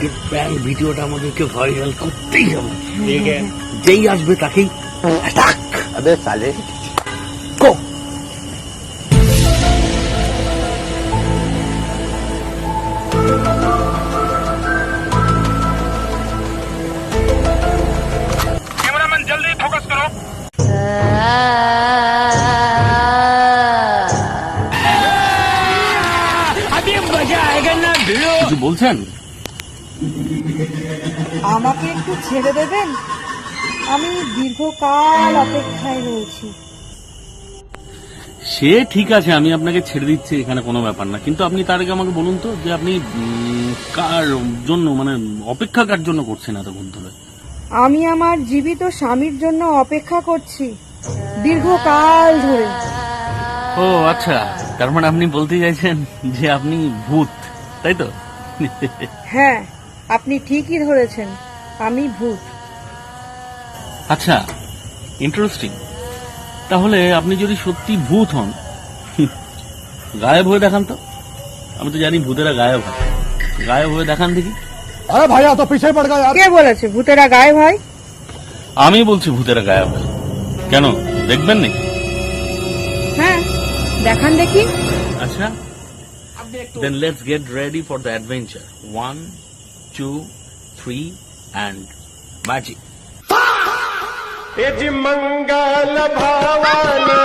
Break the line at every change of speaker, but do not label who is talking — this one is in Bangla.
আজকের প্র্যাঙ্ক ভিডিওটা আমাদেরকে ভাইরাল করতেই হবে। যেই আসবে তাকেই অ্যাটাক।
अबे साले
গো।
कैमरामैन जल्दी फोकस करो। अभी मजा आएगा ना भिड़ो।
কিছু বলছেন?
আমাকে একটু ছেড়ে দেবেন, আমি দীর্ঘকাল অপেক্ষায় রয়েছি।
সে ঠিক আছে, আমি আপনাকে ছেড়ে দিচ্ছি, এখানে কোনো ব্যাপার না। কিন্তু আপনি তার আগে আমাকে বলুন তো যে আপনি কার জন্য, মানে অপেক্ষা কার জন্য করছেন এতক্ষণ ধরে?
আমি আমার জীবিত স্বামীর জন্য অপেক্ষা করছি দীর্ঘকাল ধরে।
ও আচ্ছা, তার মানে আপনি বলতে চাইছেন যে আপনি ভূত, তাই তো?
হ্যাঁ, আপনি ঠিকই ধরেছেন, আমি ভূত।
আচ্ছা, ইন্টারেস্টিং। তাহলে আপনি যদি সত্যি ভূত হন, গায়েব হয়ে দেখান তো। আমি তো জানি ভূতেরা গায়েব হয়, গায়েব হয়ে দেখান দেখি।
अरे भैया तो पीछे पड़ गया यार।
কে বলেছে ভূতেরা গায়েব হয়?
আমি বলছি ভূতেরা গায়েব হয়। কেন, দেখবেন নাকি?
হ্যাঁ, দেখান দেখি।
আচ্ছা, then let's get ready for the adventure. 1, 2, 3 and magic.
Mangal भावाना